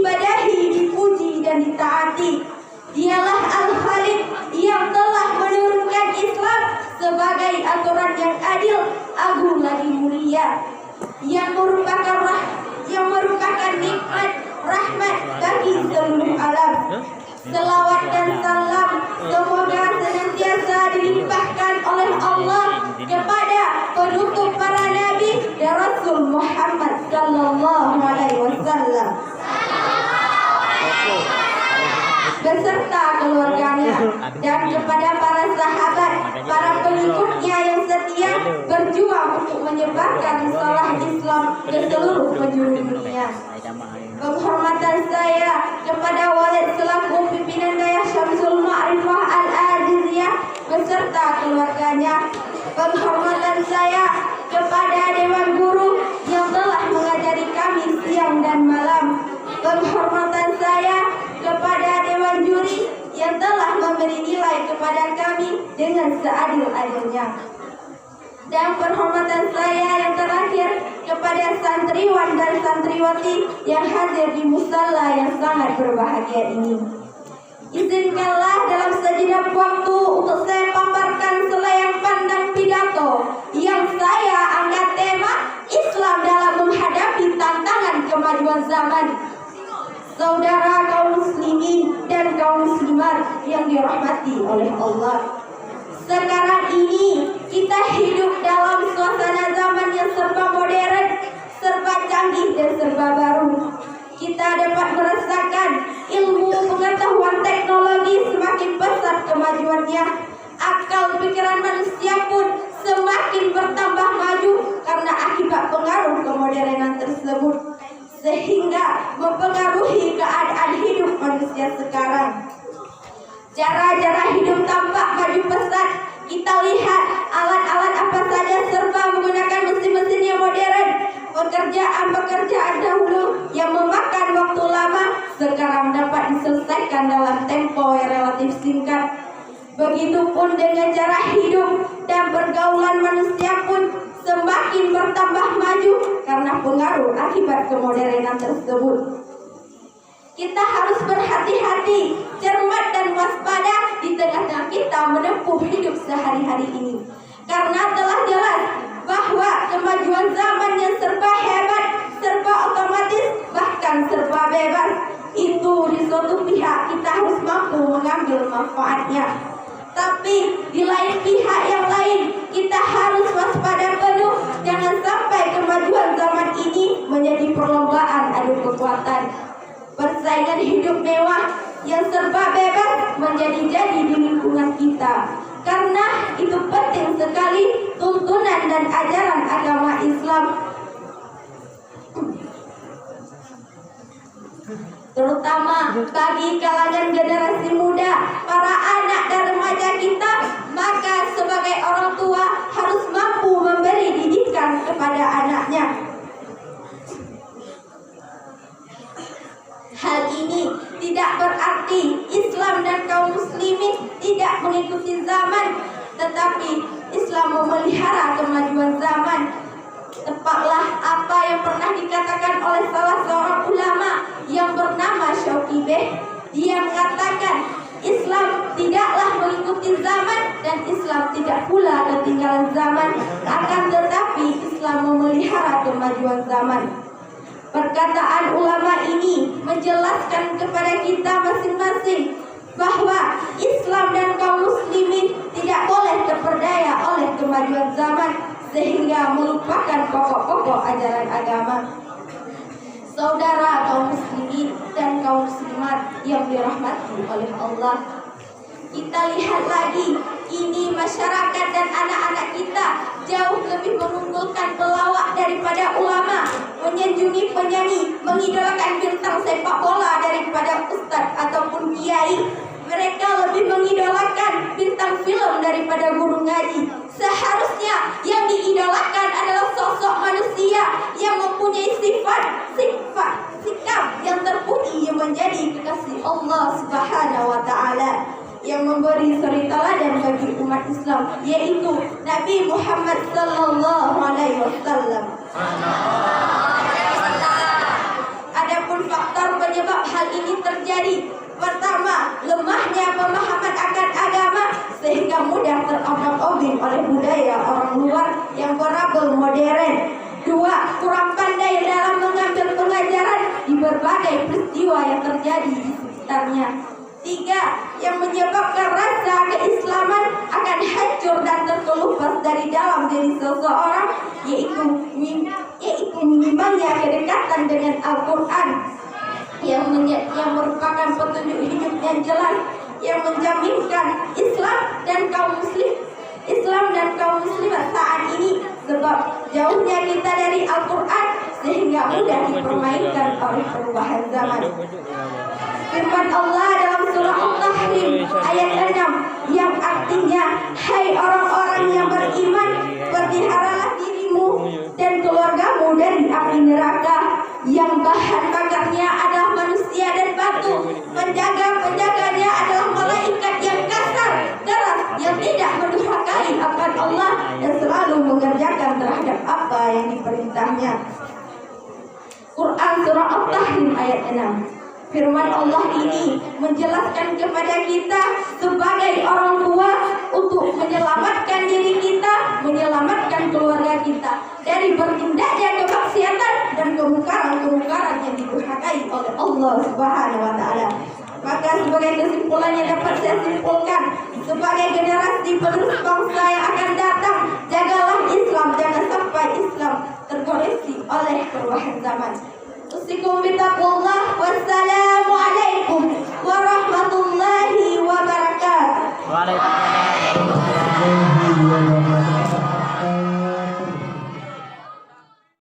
diibadahi, dipuji dan ditaati. Dialah Al-Khaliq yang telah menurunkan Islam sebagai aturan yang adil, agung lagi mulia, yang merupakan nikmat rahmat bagi seluruh alam. Selawat dan salam semoga senantiasa dilimpahkan oleh Allah kepada penutup para nabi dan Rasul Muhammad sallallahu alaihi wasallam beserta keluarganya, dan kepada para sahabat, para pengikutnya yang setia berjuang untuk menyebarkan risalah Islam ke seluruh penjuru dunia. Penghormatan saya kepada Walid selaku pimpinan Daya Syamsul Ma'rifah Al-Aziziyah beserta keluarganya. Penghormatan saya kepada Dewan Guru yang telah mengajari kami siang dan malam. Penghormatan saya kepada Dewan Juri yang telah memberi nilai kepada kami dengan seadil-adilnya. Dan penghormatan saya yang terakhir kepada santriwan dan santriwati yang hadir di musala yang sangat berbahagia ini. Izinkanlah dalam sejenak waktu untuk saya paparkan selayang pandang pidato yang saya angkat tema Islam dalam menghadapi tantangan kemajuan zaman. Saudara kaum muslimin dan kaum muslimat yang dirahmati oleh Allah, sekarang ini kita hidup dalam suasana zaman yang serba modern, serba canggih dan serba baru. Kita dapat merasakan ilmu pengetahuan teknologi semakin pesat kemajuannya. Akal pikiran manusia pun semakin bertambah maju karena akibat pengaruh kemodernan tersebut, sehingga mempengaruhi keadaan hidup manusia sekarang. Cara-cara hidup tampak maju pesat. Kita lihat alat-alat apa saja serba menggunakan mesin-mesin yang modern. Pekerjaan-pekerjaan dahulu yang memakan waktu lama sekarang dapat diselesaikan dalam tempo yang relatif singkat. Begitupun dengan cara hidup dan pergaulan manusia pun semakin bertambah maju karena pengaruh akibat kemodernan tersebut. Kita harus berhati-hati, cermat dan waspada di tengah-tengah kita menempuh hidup sehari-hari ini. Karena telah jelas bahwa kemajuan zaman yang serba hebat, serba otomatis, bahkan serba bebas, itu di suatu pihak kita harus mampu mengambil manfaatnya. Tapi di lain pihak yang lain kita harus waspada penuh, jangan sampai kemajuan zaman ini menjadi perlombaan adu kekuatan. Persaingan hidup mewah yang serba bebas menjadi-jadi di lingkungan kita. Karena itu penting sekali tuntunan dan ajaran agama Islam, terutama bagi kalangan generasi muda, para anak dan remaja kita. Maka sebagai orang tua harus mampu memberi didikan kepada anaknya. Hal ini tidak berarti Islam dan kaum muslimin tidak mengikuti zaman, tetapi Islam memelihara kemajuan zaman. Tepatlah apa yang pernah dikatakan oleh salah seorang ulama yang bernama Syauqi Beh. Dia mengatakan Islam tidaklah mengikuti zaman dan Islam tidak pula ketinggalan zaman, akan tetapi Islam memelihara kemajuan zaman. Perkataan ulama ini menjelaskan kepada kita masing-masing bahwa Islam dan kaum muslimin tidak boleh terperdaya oleh kemajuan zaman sehingga melupakan pokok-pokok ajaran agama. Saudara kaum muslimin dan kaum muslimat yang dirahmati oleh Allah, kita lihat lagi, ini masyarakat dan anak-anak kita jauh lebih mengunggulkan pelawak daripada ulama, menyanjungi penyanyi, mengidolakan bintang sepak bola daripada ustadz ataupun kiai. Mereka lebih mengidolakan bintang film daripada guru ngaji. Seharusnya yang diidolakan adalah sosok manusia yang mempunyai sikap yang terpuji, yang menjadi kekasih Allah Subhanahu wa Ta'ala, yang memberi suri teladan bagi umat Islam, yaitu Nabi Muhammad sallallahu alaihi wasallam. Adapun faktor penyebab oleh budaya orang luar yang berabel modern. 2. Kurang pandai dalam mengambil pengajaran di berbagai peristiwa yang terjadi di sekitarnya. 3. Yang menyebabkan rasa keislaman akan hancur dan terkelupas dari dalam diri seseorang, yaitu menimbangnya kedekatan dengan Al-Quran yang merupakan petunjuk hidup yang jelas yang menjaminkan Islam dan kaum muslimat saat ini, sebab jauhnya kita dari Al-Quran sehingga mudah dipermainkan oleh perubahan zaman. Firman Allah dalam surah At-Tahrim ayat 6 yang artinya, hai orang-orang yang beriman, peliharalah dirimu dan keluargamu dari api neraka yang bahan bakarnya adalah manusia dan batu. Penjaga-penjaganya adalah malaikat yang kasar, keras, yang tidak mendurhakai akan Allah dan selalu mengerjakan terhadap apa yang diperintahnya. Quran surah At-Tahrim ayat 6. Firman Allah ini menjelaskan kepada kita sebagai orang tua untuk menyelamatkan diri kita, menyelamatkan keluarga kita dari bertindaknya kemaksiatan dan kemungkaran-kemungkaran yang didurhakai oleh Allah Subhanahu wa taala. Maka sebagai kesimpulan yang dapat saya simpulkan, sebagai generasi penerus bangsa yang akan datang, jagalah Islam, jangan sampai Islam terkoreksi oleh perubahan zaman. Usikum bitaqwallah. Wassalamualaikum warahmatullahi wabarakatuh. Waalaikumsalam warahmatullahi wabarakatuh.